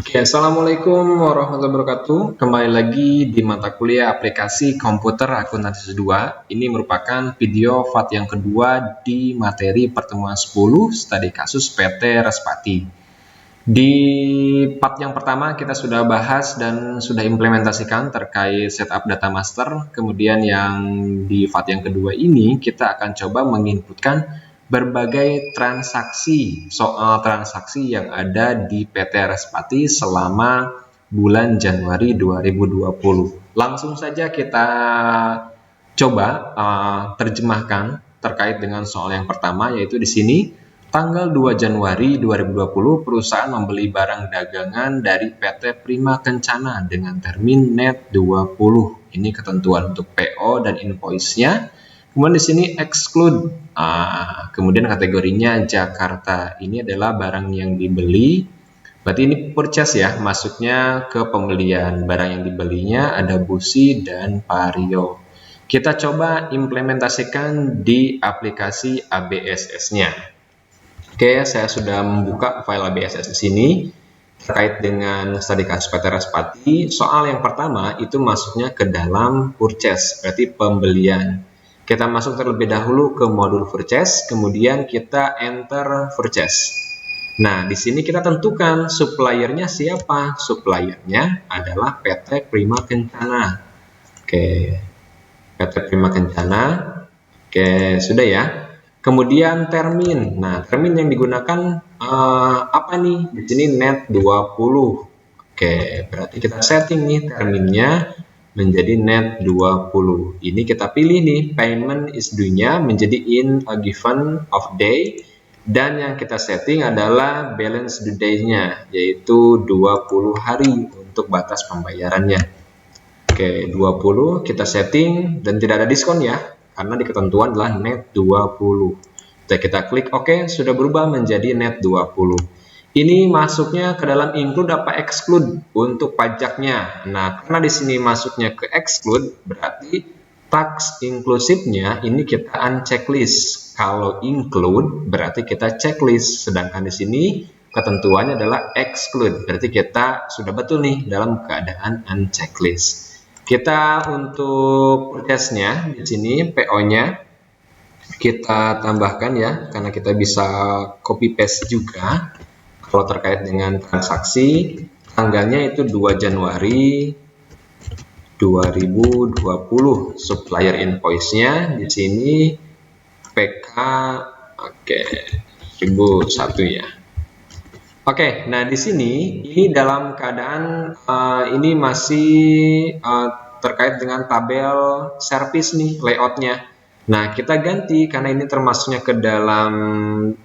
Oke, Assalamualaikum warahmatullahi wabarakatuh. Kembali lagi di mata kuliah aplikasi komputer akuntansi 2. Ini merupakan video VAT yang kedua di materi pertemuan 10 studi kasus PT Respati. Di part yang pertama kita sudah bahas dan sudah implementasikan terkait setup data master. Kemudian yang di VAT yang kedua ini kita akan coba menginputkan berbagai transaksi, soal transaksi yang ada di PT Respati selama bulan Januari 2020. Langsung saja kita coba terjemahkan terkait dengan soal yang pertama, yaitu di sini tanggal 2 Januari 2020 perusahaan membeli barang dagangan dari PT Prima Kencana dengan termin net 20. Ini ketentuan untuk PO dan invoice-nya. Kemudian di sini exclude, kemudian kategorinya Jakarta. Ini adalah barang yang dibeli, berarti ini purchase ya, masuknya ke pembelian. Barang yang dibelinya ada busi dan vario. Kita coba implementasikan di aplikasi ABSS-nya. Oke, saya sudah membuka file ABSS di sini terkait dengan studi kasus PT Respati. Soal yang pertama itu masuknya ke dalam purchase, berarti pembelian. Kita masuk terlebih dahulu ke modul purchase, kemudian kita enter purchase. Nah, di sini kita tentukan suppliernya siapa. Suppliernya adalah PT Prima Kencana. Oke, PT Prima Kencana. Oke, sudah ya. Kemudian termin. Nah, termin yang digunakan apa nih? Di sini net 20. Oke, berarti kita setting nih terminnya menjadi net 20. Ini kita pilih nih, payment is due-nya menjadi in a given of day, dan yang kita setting adalah balance due day-nya, yaitu 20 hari untuk batas pembayarannya. Oke, 20 kita setting dan tidak ada diskon ya, karena di ketentuan adalah net 20. Kita klik OK, sudah berubah menjadi net 20. Ini masuknya ke dalam include apa exclude untuk pajaknya. Nah, karena di sini masuknya ke exclude, berarti tax inklusifnya ini kita unchecklist. Kalau include berarti kita checklist, sedangkan di sini ketentuannya adalah exclude. Berarti kita sudah betul nih dalam keadaan unchecklist. Kita untuk purchase-nya di sini PO-nya kita tambahkan ya, karena kita bisa copy paste juga. Kalau terkait dengan transaksi, tanggalnya itu 2 Januari 2020. Supplier invoice-nya di sini PK 1001 ya. Oke, nah di sini ini dalam keadaan ini masih terkait dengan tabel service nih layoutnya. Nah, kita ganti karena ini termasuknya ke dalam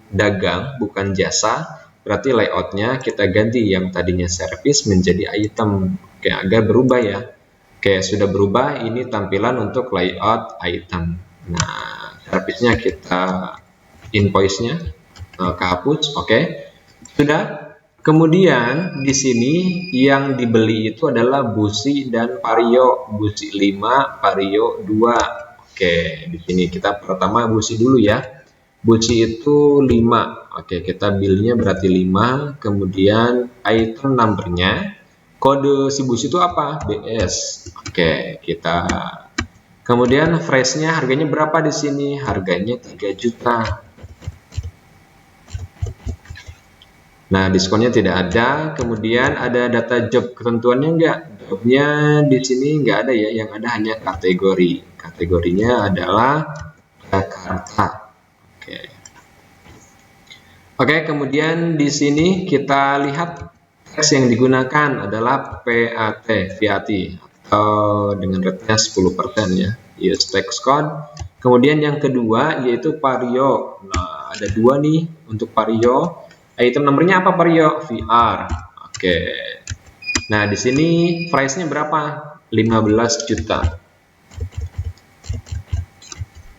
dagang bukan jasa. Berarti layoutnya kita ganti yang tadinya service menjadi item. Oke, agar berubah ya. Oke, sudah berubah. Ini tampilan untuk layout item. Nah, service-nya kita invoice-nya kehapus. Oke, sudah. Kemudian di sini yang dibeli itu adalah busi dan vario. Busi 5, vario 2. Oke, di sini kita pertama busi dulu ya. Busi itu 5. Oke, kita billnya berarti 5. Kemudian item numbernya, kode si busi itu apa? BS. Oke, kita kemudian freshnya harganya berapa di sini? Harganya 3 juta. Nah, diskonnya tidak ada. Kemudian ada data job, ketentuannya enggak? Jobnya di sini enggak ada ya, yang ada hanya kategori. Kategorinya adalah Jakarta. Oke, kemudian di sini kita lihat teks yang digunakan adalah VAT atau dengan rate-nya 10% ya. Use text code. Kemudian yang kedua yaitu vario. Nah, ada dua nih untuk vario. Item nomornya apa vario? VR. Oke. Nah, di sini price-nya berapa? 15 juta.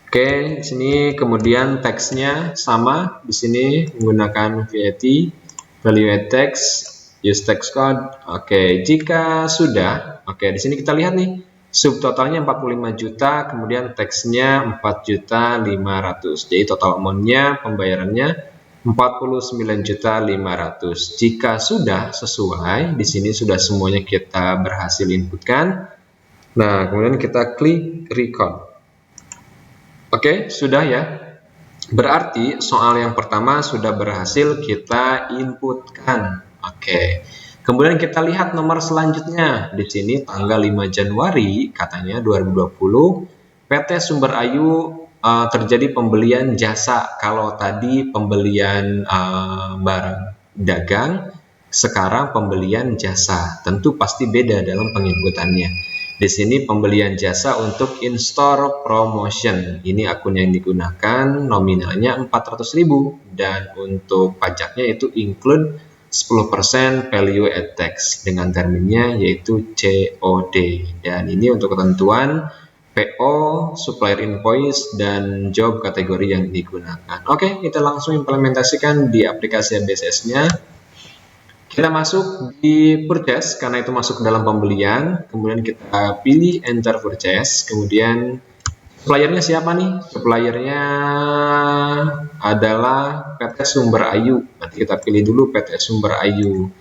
Oke, di sini kemudian teksnya sama. Di sini menggunakan VAT, value add text, use text code. Oke, jika sudah, oke, di sini kita lihat nih, subtotalnya 45 juta, kemudian teksnya 4.500.000. Jadi total amount-nya pembayarannya 49.500.000. Jika sudah sesuai, di sini sudah semuanya kita berhasil inputkan. Nah, kemudian kita klik record. Oke, sudah ya. Berarti soal yang pertama sudah berhasil kita inputkan. Oke. Kemudian kita lihat nomor selanjutnya. Di sini tanggal 5 Januari katanya 2020 PT Sumber Ayu terjadi pembelian jasa. Kalau tadi pembelian barang dagang, sekarang pembelian jasa. Tentu pasti beda dalam penginputannya. Di sini pembelian jasa untuk in-store promotion. Ini akun yang digunakan, nominalnya 400.000 dan untuk pajaknya itu include 10% value add tax dengan terminnya yaitu COD. Dan ini untuk ketentuan PO, supplier invoice, dan job kategori yang digunakan. Oke, kita langsung implementasikan di aplikasi ABCS-nya. Kita masuk di purchase karena itu masuk dalam pembelian. Kemudian kita pilih enter purchase. Kemudian suppliernya siapa nih? Suppliernya adalah PT Sumber Ayu. Nanti kita pilih dulu PT Sumber Ayu.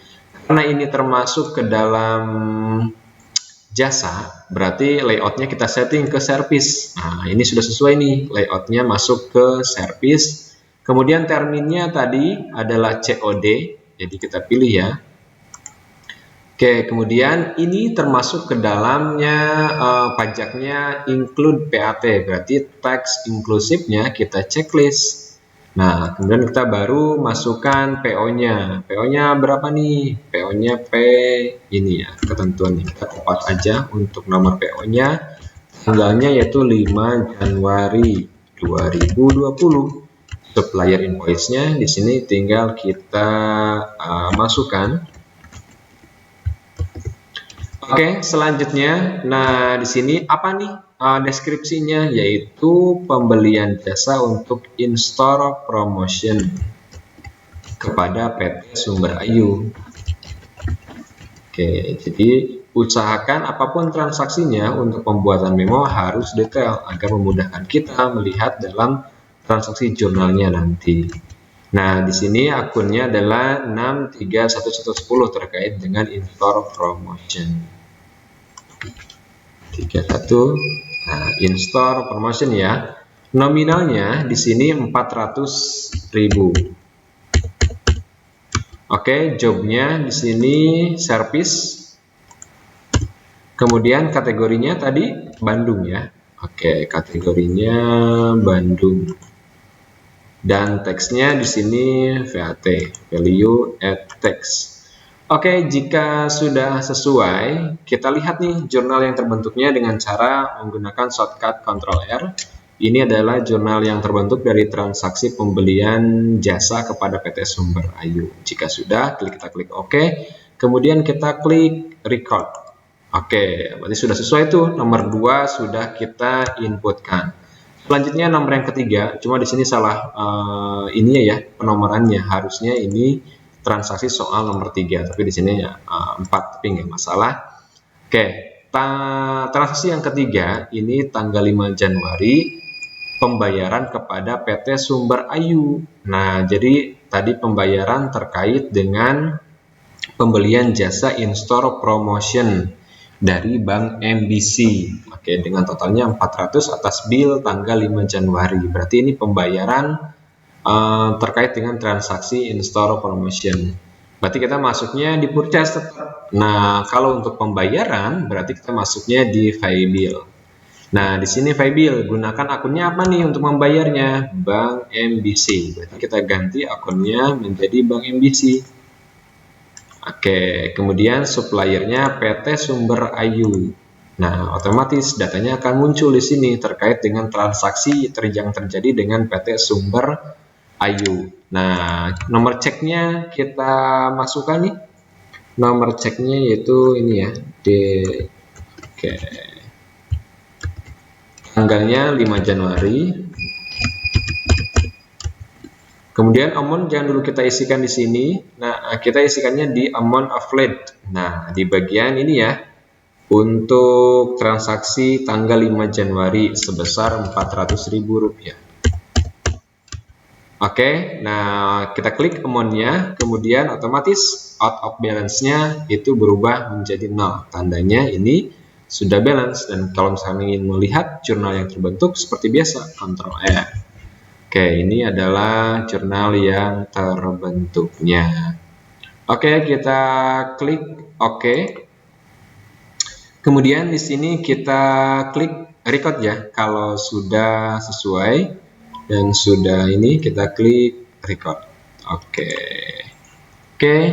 Karena ini termasuk ke dalam jasa, berarti layoutnya kita setting ke service. Nah, ini sudah sesuai nih, layoutnya masuk ke service. Kemudian terminnya tadi adalah COD. Jadi kita pilih ya. Oke, kemudian ini termasuk ke dalamnya pajaknya include PAT, berarti tax inklusifnya kita checklist. Nah, kemudian kita baru masukkan PO-nya. PO-nya berapa nih? PO-nya P ini ya, ketentuannya. Kita kopas aja untuk nomor PO-nya. Tanggalnya yaitu 5 Januari 2020. Supplier invoice-nya di sini tinggal kita masukkan. Oke, selanjutnya, nah di sini apa nih deskripsinya? Yaitu pembelian jasa untuk in-store promotion kepada PT Sumber Ayu. Oke, jadi usahakan apapun transaksinya untuk pembuatan memo harus detail agar memudahkan kita melihat dalam transaksi jurnalnya nanti. Nah, di sini akunnya adalah 63110 terkait dengan in-store promotion. 31. Nah, in-store promotion ya. Nominalnya di sini 400.000. Oke, jobnya di sini service. Kemudian kategorinya tadi Bandung ya. Oke, kategorinya Bandung. Dan teksnya di sini VAT, value add tax. Oke, jika sudah sesuai, kita lihat nih jurnal yang terbentuknya dengan cara menggunakan shortcut Ctrl R. Ini adalah jurnal yang terbentuk dari transaksi pembelian jasa kepada PT Sumber Ayu. Jika sudah, kita klik OK. Kemudian kita klik record. Oke, berarti sudah sesuai tuh. Nomor 2 sudah kita inputkan. Selanjutnya nomor yang ketiga, cuma di sini salah ininya ya, penomorannya. Harusnya ini transaksi soal nomor 3, tapi di sini 4, tapi nggak masalah. Oke, transaksi yang ketiga ini tanggal 5 Januari pembayaran kepada PT Sumber Ayu. Nah, jadi tadi pembayaran terkait dengan pembelian jasa in-store promotion dari Bank MBC. Oke, dengan totalnya 400 atas bill tanggal 5 Januari. Berarti ini pembayaran terkait dengan transaksi in-store promotion. Berarti kita masuknya di purchase tetap. Nah, kalau untuk pembayaran berarti kita masuknya di file bill. Nah, di sini file bill, gunakan akunnya apa nih untuk membayarnya? Bank MBC. Berarti kita ganti akunnya menjadi Bank MBC. Oke, kemudian suppliernya PT Sumber Ayu. Nah, otomatis datanya akan muncul di sini terkait dengan transaksi yang terjadi dengan PT Sumber Ayu. Nah, nomor ceknya kita masukkan nih. Nomor ceknya yaitu ini ya, Oke. Tanggalnya 5 Januari. Kemudian amount jangan dulu kita isikan di sini. Nah, kita isikannya di amount of late. Nah, di bagian ini ya. Untuk transaksi tanggal 5 Januari sebesar Rp400.000. Oke, nah kita klik amount-nya, kemudian otomatis out of balance-nya itu berubah menjadi 0. Tandanya ini sudah balance, dan kalau misalnya ingin melihat jurnal yang terbentuk seperti biasa, Ctrl F. Oke, ini adalah jurnal yang terbentuknya. Oke, kita klik OK. Kemudian di sini kita klik record ya, kalau sudah sesuai. Dan sudah ini kita klik record. Oke,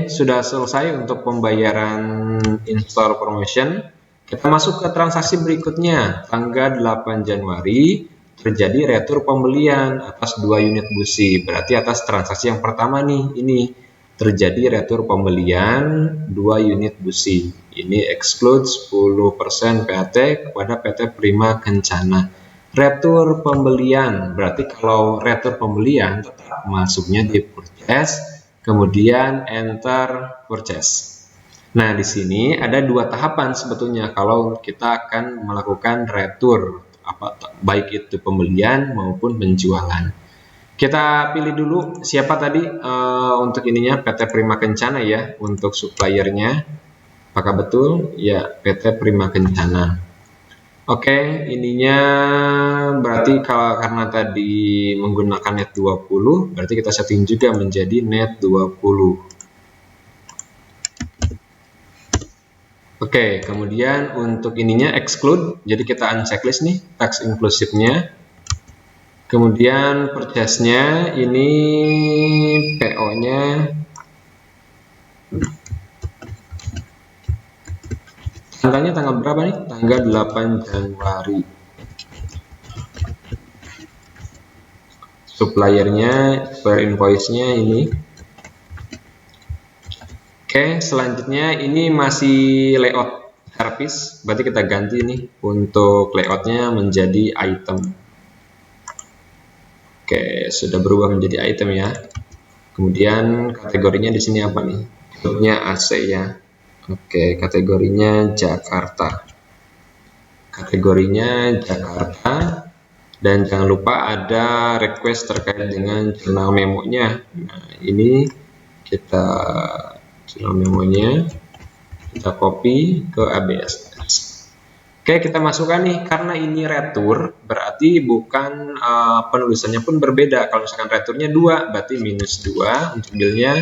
sudah selesai untuk pembayaran install promotion. Kita masuk ke transaksi berikutnya. Tanggal 8 Januari terjadi retur pembelian atas 2 unit busi. Berarti atas transaksi yang pertama nih, ini terjadi retur pembelian 2 unit busi. Ini exclude 10% PAT kepada PT Prima Kencana. Retur pembelian, berarti kalau retur pembelian tetap masuknya di purchase, kemudian enter purchase. Nah, di sini ada 2 tahapan sebetulnya kalau kita akan melakukan retur, baik itu pembelian maupun penjualan. Kita pilih dulu siapa tadi untuk ininya, PT Prima Kencana ya, untuk suppliernya. Apakah betul? Ya, PT Prima Kencana. Oke, ininya berarti karena tadi menggunakan net 20, berarti kita setting juga menjadi net 20. Oke, kemudian untuk ininya exclude, jadi kita unchecklist nih, tax inclusive-nya. Kemudian purchase-nya ini PO-nya tanggalnya tanggal berapa nih? Tanggal 8 Januari. Suppliernya, supplier invoice-nya ini. Oke, selanjutnya ini masih layout service, berarti kita ganti nih untuk layoutnya menjadi item. Oke, sudah berubah menjadi item ya. Kemudian kategorinya di sini apa nih? Bentuknya AC ya. Oke, kategorinya Jakarta. Kategorinya Jakarta. Dan jangan lupa ada request terkait dengan jurnal memonya. Nah, ini kita jurnal memonya kita copy ke ABSS. Oke, kita masukkan nih, karena ini retur berarti bukan penulisannya pun berbeda. Kalau misalkan returnya 2 berarti minus 2 untuk bilnya.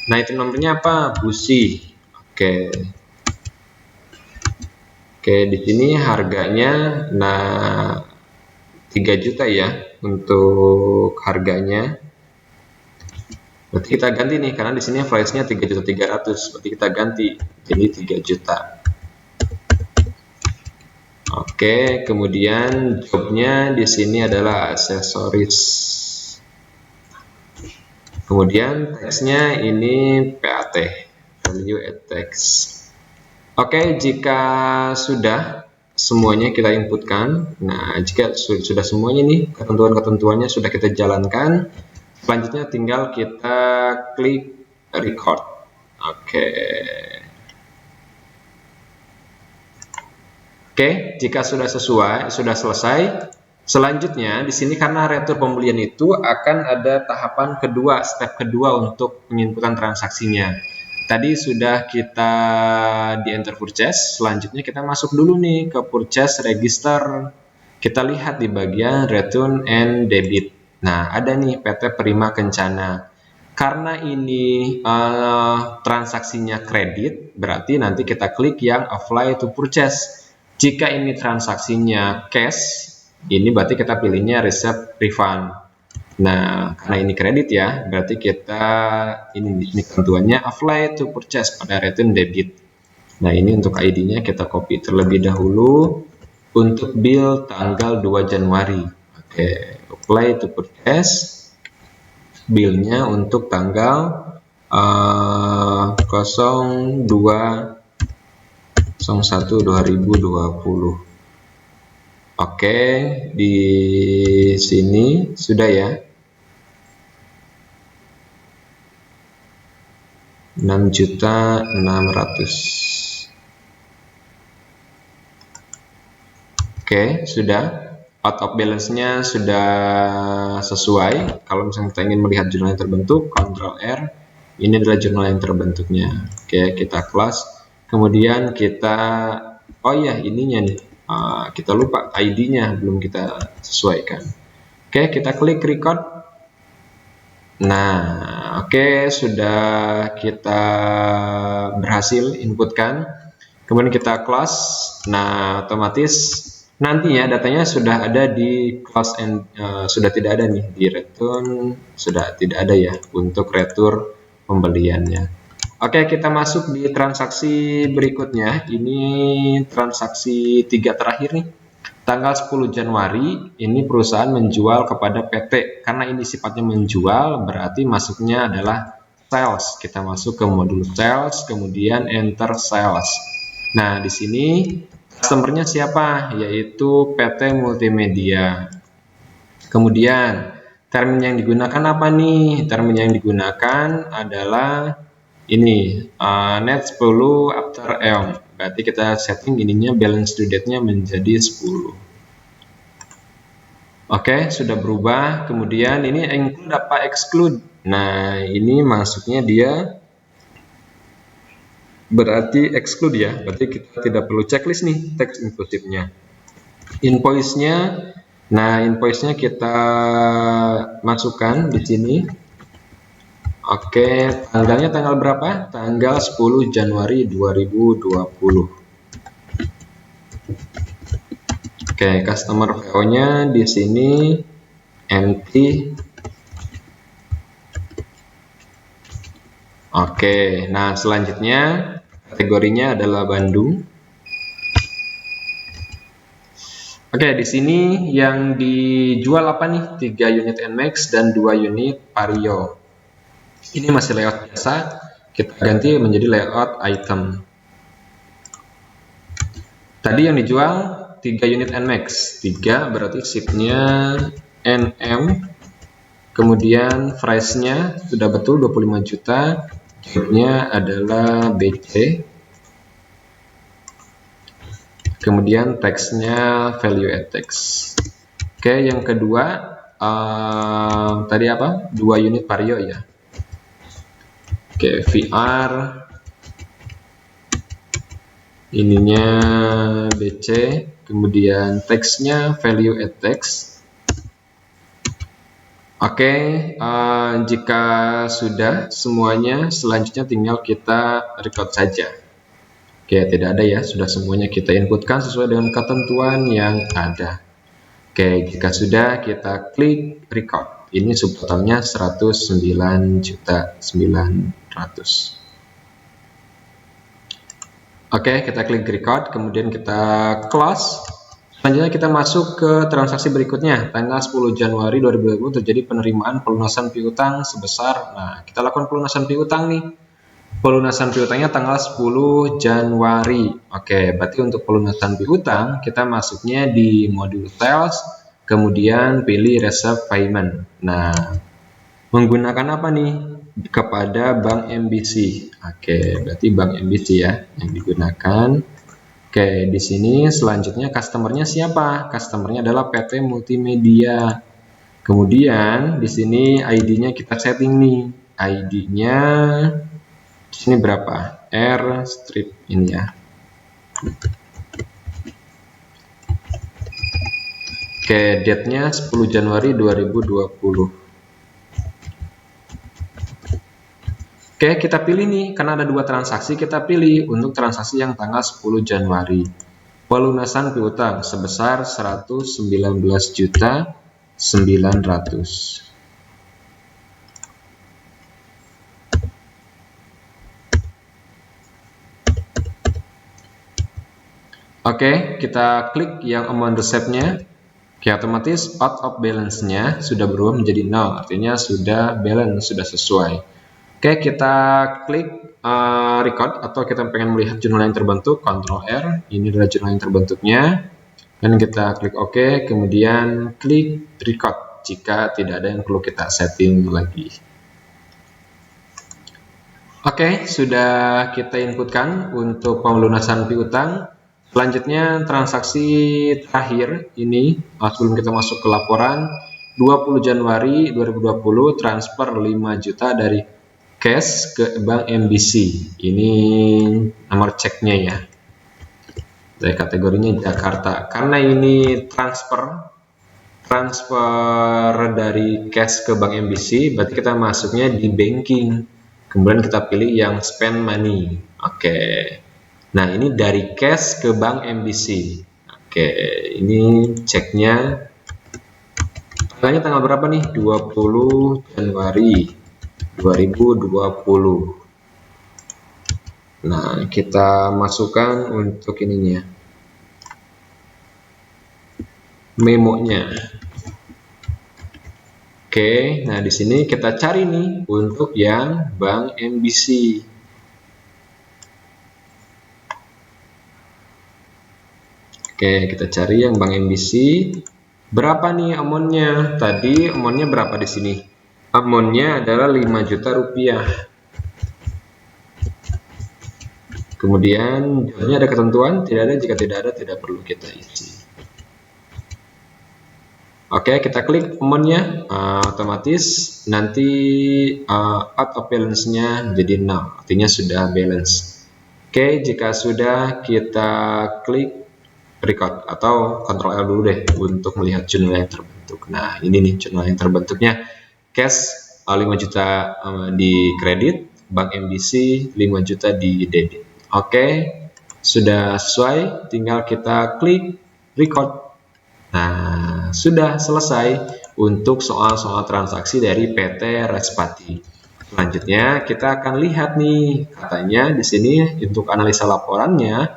Nah, itu nomornya apa? Busi. Oke, di sini harganya 3 juta ya untuk harganya. Berarti kita ganti nih, karena di sini price-nya 3.300.000, berarti kita ganti jadi 3 juta. Oke, kemudian jobnya di sini adalah aksesoris. Kemudian teksnya ini PAT, value add text. Oke, jika sudah semuanya kita inputkan, nah jika sudah semuanya nih ketentuan-ketentuannya sudah kita jalankan, selanjutnya tinggal kita klik record. Oke, jika sudah selesai, selanjutnya di sini karena retur pembelian itu akan ada tahapan kedua, step kedua untuk penginputan transaksinya. Tadi sudah kita di enter purchase, selanjutnya kita masuk dulu nih ke purchase register. Kita lihat di bagian return and debit. Nah, ada nih PT Prima Kencana. Karena ini transaksinya kredit, berarti nanti kita klik yang apply to purchase. Jika ini transaksinya cash, ini berarti kita pilihnya receipt refund. Nah, karena ini kredit ya, berarti kita ini ketentuannya apply to purchase pada return debit. Nah, ini untuk ID-nya kita copy terlebih dahulu untuk bill tanggal 2 Januari. Oke, apply to purchase. Bill-nya untuk tanggal 02/01/2020. Oke, di sini sudah ya. 6.600.000. Oke, sudah. out of balance-nya sudah sesuai. Kalau misalnya kita ingin melihat jurnal yang terbentuk, Ctrl R. Ini adalah jurnal yang terbentuknya. Oke, kita close. Kemudian kita, oh ya ininya nih, kita lupa ID-nya belum kita sesuaikan. Oke, kita klik record. Nah, oke, sudah kita berhasil inputkan. Kemudian kita close. Nah, otomatis nantinya datanya sudah ada di close and sudah tidak ada nih di return, sudah tidak ada ya untuk retur pembeliannya. Oke, kita masuk di transaksi berikutnya. Ini transaksi 3 terakhir nih. Tanggal 10 Januari ini perusahaan menjual kepada PT. Karena ini sifatnya menjual, berarti masuknya adalah sales. Kita masuk ke modul sales, kemudian enter sales. Nah, di sini customer-nya siapa? Yaitu PT Multimedia. Kemudian termin yang digunakan apa nih? Termin yang digunakan adalah ini net 10 after EOM. Berarti kita setting ininya balance due date-nya menjadi 10. Oke, sudah berubah. Kemudian ini include apa exclude? Nah, ini masuknya dia berarti exclude ya. Berarti kita tidak perlu checklist nih teks inklusifnya. Invoice-nya, nah invoice-nya kita masukkan di sini. Oke, tanggalnya tanggal berapa? Tanggal 10 Januari 2020. Oke, customer VO-nya di sini empty. Oke, nah selanjutnya kategorinya adalah Bandung. Oke, di sini yang dijual apa nih? 3 unit NMAX dan 2 unit Vario. Ini masih layout biasa, kita ganti menjadi layout item. Tadi yang dijual 3 unit NMAX, 3 berarti shift-nya NM, kemudian price-nya sudah betul 25 juta, job-nya adalah BC, kemudian text-nya value add text. Oke, yang kedua tadi apa? 2 unit Vario ya. Oke, VR ininya BC, kemudian teksnya value add text. Oke, jika sudah semuanya, selanjutnya tinggal kita record saja. Oke, tidak ada ya, sudah semuanya kita inputkan sesuai dengan ketentuan yang ada. Oke, jika sudah kita klik record. Ini subtotalnya 109.900. Oke, kita klik record, kemudian kita close. Selanjutnya kita masuk ke transaksi berikutnya. Tanggal 10 Januari 2020 terjadi penerimaan pelunasan piutang sebesar, nah kita lakukan pelunasan piutang nih. Pelunasan piutangnya tanggal 10 Januari. Oke, berarti untuk pelunasan piutang kita masuknya di modul sales, kemudian pilih reserve payment. Nah, menggunakan apa nih? Kepada Bank MBC. Oke, berarti Bank MBC ya yang digunakan. Oke, di sini selanjutnya customer-nya siapa? Customer-nya adalah PT Multimedia. Kemudian di sini ID-nya kita setting nih. ID-nya di sini berapa? R strip ini ya. Oke, date-nya 10 Januari 2020. Oke, kita pilih nih, karena ada 2 transaksi, kita pilih untuk transaksi yang tanggal 10 Januari. Pelunasan piutang sebesar 119.900. Oke, kita klik yang amount receipt-nya. Oke, otomatis out of balance-nya sudah berubah menjadi 0, artinya sudah balance, sudah sesuai. Oke, kita klik record atau kita pengen melihat jurnal yang terbentuk, Ctrl R. Ini adalah jurnal yang terbentuknya. Dan kita klik OK, kemudian klik record jika tidak ada yang perlu kita setting lagi. Oke, sudah kita inputkan untuk pelunasan piutang. Selanjutnya transaksi terakhir ini sebelum kita masuk ke laporan 20 Januari 2020 transfer 5 juta dari cash ke Bank MBC. Ini nomor ceknya ya. Dari kategorinya Jakarta. Karena ini transfer dari cash ke Bank MBC, berarti kita masuknya di banking. Kemudian kita pilih yang spend money. Oke. Nah, ini dari cash ke Bank MBC. Oke, ini ceknya. Tanggalnya tanggal berapa nih? 20 Januari 2020. Nah, kita masukkan untuk ininya. Memonya. Oke, nah di sini kita cari nih untuk yang Bank MBC. Oke, kita cari yang Bank MBC. Berapa nih amount-nya? Tadi amount-nya berapa di sini? Amount-nya adalah 5 juta rupiah. Kemudian jawabnya ada ketentuan? Tidak ada. Jika tidak ada, tidak perlu kita isi. Oke, kita klik amount-nya, otomatis nanti out of balance-nya jadi 0, artinya sudah balance. Oke, jika sudah kita klik record atau Ctrl L dulu deh untuk melihat jurnal yang terbentuk. Nah, ini nih jurnal yang terbentuknya. Cash 5 juta di kredit, Bank MBC 5 juta di debit. Oke, sudah sesuai, tinggal kita klik record. Nah, sudah selesai untuk soal-soal transaksi dari PT Respati. Selanjutnya kita akan lihat nih, katanya di sini untuk analisa laporannya,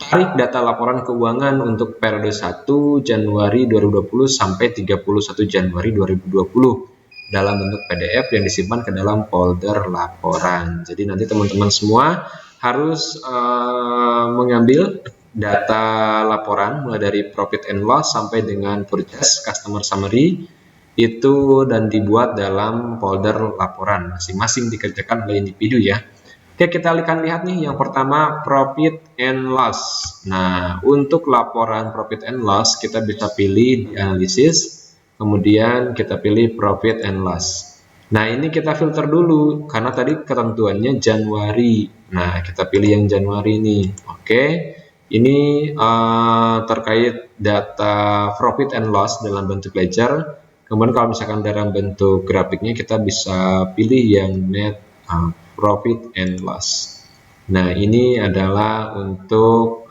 tarik data laporan keuangan untuk periode 1 Januari 2020 sampai 31 Januari 2020 dalam bentuk PDF yang disimpan ke dalam folder laporan. Jadi nanti teman-teman semua harus mengambil data laporan mulai dari profit and loss sampai dengan purchase customer summary itu dan dibuat dalam folder laporan masing-masing, dikerjakan oleh individu ya. Oke, kita akan lihat nih yang pertama profit and loss. Nah, untuk laporan profit and loss kita bisa pilih di analisis, kemudian kita pilih profit and loss. Nah, ini kita filter dulu karena tadi ketentuannya Januari. Nah, kita pilih yang Januari ini. Oke. Ini terkait data profit and loss dalam bentuk ledger. Kemudian kalau misalkan dalam bentuk grafiknya kita bisa pilih yang net profit and loss. Nah, ini adalah untuk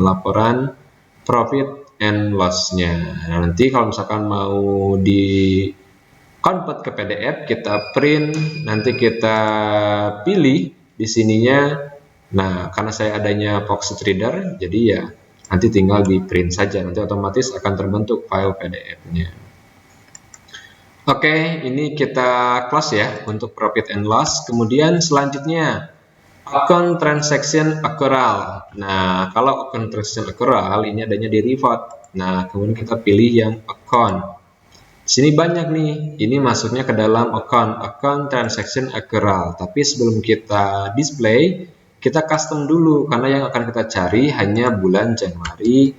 laporan profit and loss-nya. Nah, nanti kalau misalkan mau di convert ke PDF, kita print, nanti kita pilih di sininya. Nah, karena saya adanya Foxit Reader, jadi ya nanti tinggal di print saja, nanti otomatis akan terbentuk file PDF-nya. Oke, ini kita close ya untuk profit and loss. Kemudian selanjutnya account transaction accrual. Nah, kalau account transaction accrual ini adanya di report. Nah, kemudian kita pilih yang account. Sini banyak nih, ini masuknya ke dalam account transaction accrual. Tapi sebelum kita display, kita custom dulu karena yang akan kita cari hanya bulan Januari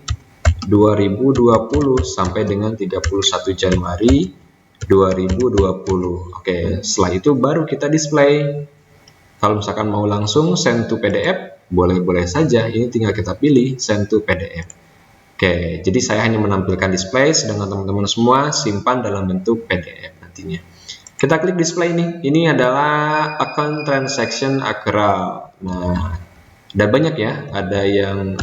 2020 sampai dengan 31 Januari 2020. Oke, setelah itu baru kita display. Kalau misalkan mau langsung send to PDF, boleh-boleh saja. Ini tinggal kita pilih send to PDF. Oke, jadi saya hanya menampilkan display, sedangkan teman-teman semua simpan dalam bentuk PDF nantinya. Kita klik display nih. Ini adalah account transaction accrual. Nah, ada banyak ya. Ada yang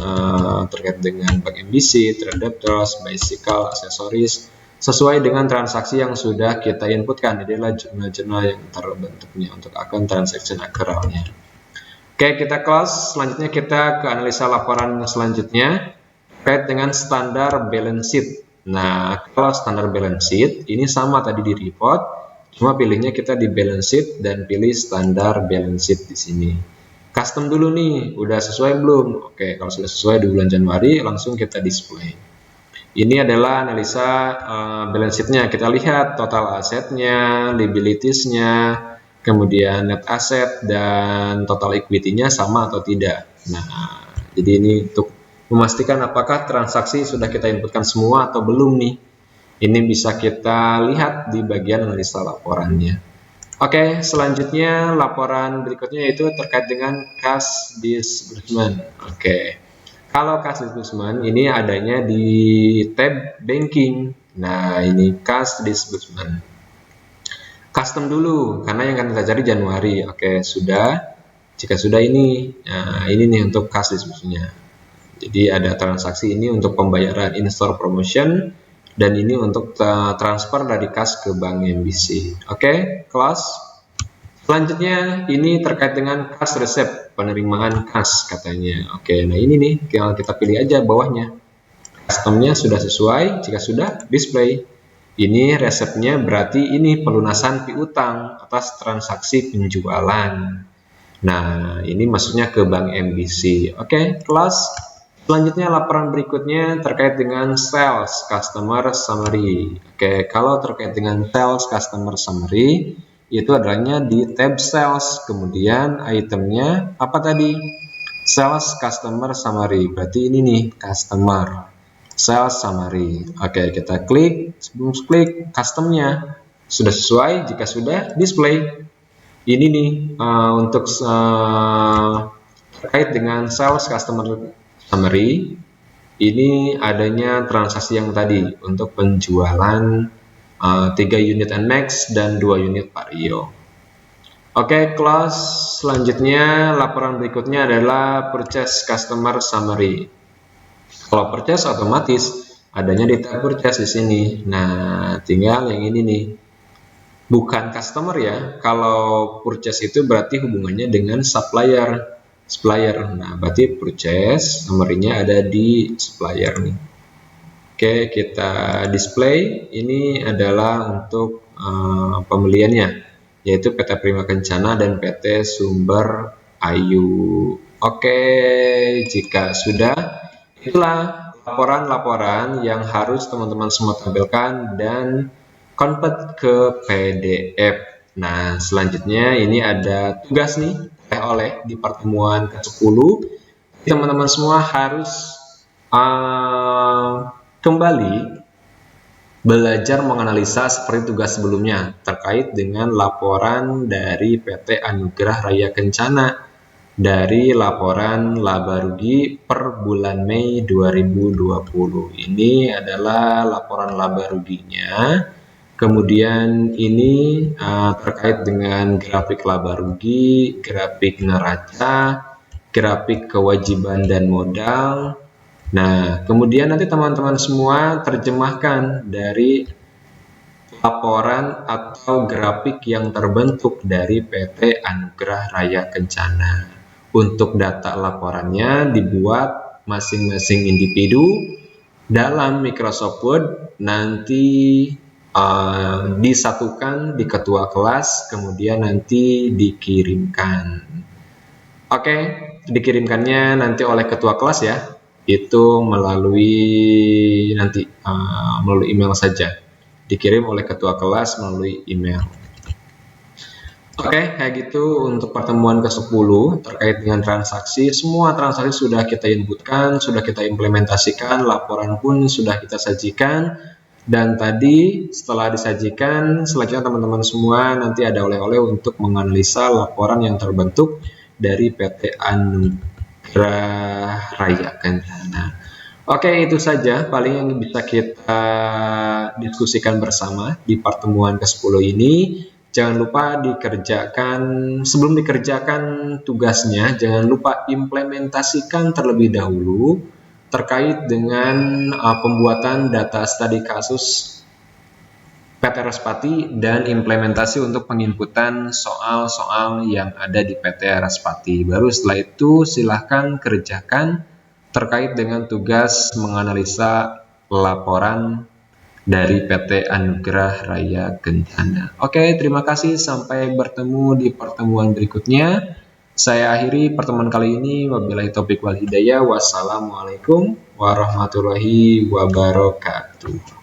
terkait dengan Bank MBC, trade debtors, bicycle, aksesoris, sesuai dengan transaksi yang sudah kita inputkan. Ini adalah jurnal-jurnal yang terbentuknya untuk account transaction accrual-nya. Oke, kita close. Selanjutnya kita ke analisa laporan selanjutnya terkait dengan standar balance sheet. Nah, kalau standar balance sheet ini sama tadi di report. Cuma pilihnya kita di balance sheet dan pilih standar balance sheet di sini. Custom dulu nih, udah sesuai belum? Oke, kalau sudah sesuai di bulan Januari, langsung kita display. Ini adalah analisa balance sheet-nya. Kita lihat total asetnya, liabilities-nya, kemudian net asset dan total equity-nya sama atau tidak. Nah, jadi ini untuk memastikan apakah transaksi sudah kita inputkan semua atau belum nih. Ini bisa kita lihat di bagian analisa laporannya. Oke, selanjutnya laporan berikutnya yaitu terkait dengan cash disbursement. Oke, kalau cash disbursement ini adanya di tab banking. Nah, ini cash disbursement. Custom dulu, karena yang akan kita cari Januari. Oke, sudah. Jika sudah ini, nah ini nih untuk cash disbursement-nya. Jadi ada transaksi ini untuk pembayaran in-store promotion, dan ini untuk transfer dari kas ke Bank MBC. Oke, kelas. Selanjutnya ini terkait dengan cash receipt, penerimaan kas katanya. Oke, nah ini nih kita pilih aja bawahnya. Customnya sudah sesuai, jika sudah display. Ini resepnya berarti ini pelunasan piutang atas transaksi penjualan. Nah, ini maksudnya ke Bank MBC. Oke, kelas. Selanjutnya laporan berikutnya terkait dengan sales customer summary. Oke, kalau terkait dengan sales customer summary itu adanya di tab sales, kemudian itemnya apa tadi? Sales customer summary. Berarti ini nih customer sales summary. Oke, kita klik, sebelum klik customnya sudah sesuai, jika sudah display. Ini nih untuk terkait dengan sales customer summary, ini adanya transaksi yang tadi untuk penjualan 3 unit NMAX dan 2 unit Vario. Oke, kelas selanjutnya laporan berikutnya adalah purchase customer summary. Kalau purchase otomatis adanya di tab purchase di sini. Nah, tinggal yang ini nih. Bukan customer ya. Kalau purchase itu berarti hubungannya dengan supplier. Nah, berarti purchase summary-nya ada di supplier nih. Oke, kita display. Ini adalah untuk pembeliannya, yaitu PT Prima Kencana dan PT Sumber Ayu. Oke, jika sudah, itulah laporan-laporan yang harus teman-teman semua tampilkan dan convert ke PDF. Nah, selanjutnya ini ada tugas nih oleh di pertemuan ke-10. Teman-teman semua harus kembali belajar menganalisa seperti tugas sebelumnya terkait dengan laporan dari PT Anugerah Raya Kencana dari laporan laba rugi per bulan Mei 2020. Ini adalah laporan laba ruginya. Kemudian ini terkait dengan grafik laba rugi, grafik neraca, grafik kewajiban dan modal. Nah, kemudian nanti teman-teman semua terjemahkan dari laporan atau grafik yang terbentuk dari PT Anugerah Raya Kencana. Untuk data laporannya dibuat masing-masing individu dalam Microsoft Word, nanti disatukan di ketua kelas, kemudian nanti dikirimkan. Oke, dikirimkannya nanti oleh ketua kelas ya, itu melalui melalui email saja, dikirim oleh ketua kelas melalui email. Oke, kayak gitu untuk pertemuan ke-10 terkait dengan transaksi. Semua transaksi sudah kita inputkan, sudah kita implementasikan, laporan pun sudah kita sajikan. Dan tadi setelah disajikan, selanjutnya teman-teman semua nanti ada oleh-oleh untuk menganalisa laporan yang terbentuk dari PT Anugerah Raya Kencana. Oke, itu saja paling yang bisa kita diskusikan bersama di pertemuan ke-10 ini. Jangan lupa dikerjakan, sebelum dikerjakan tugasnya, jangan lupa implementasikan terlebih dahulu terkait dengan pembuatan data studi kasus PT Raspati dan implementasi untuk penginputan soal-soal yang ada di PT Raspati. Baru setelah itu silahkan kerjakan terkait dengan tugas menganalisa laporan dari PT Anugerah Raya Kencana. Oke, terima kasih. Sampai bertemu di pertemuan berikutnya. Saya akhiri pertemuan kali ini. Wabillahi taufiq wal hidayah. Wassalamualaikum warahmatullahi wabarakatuh.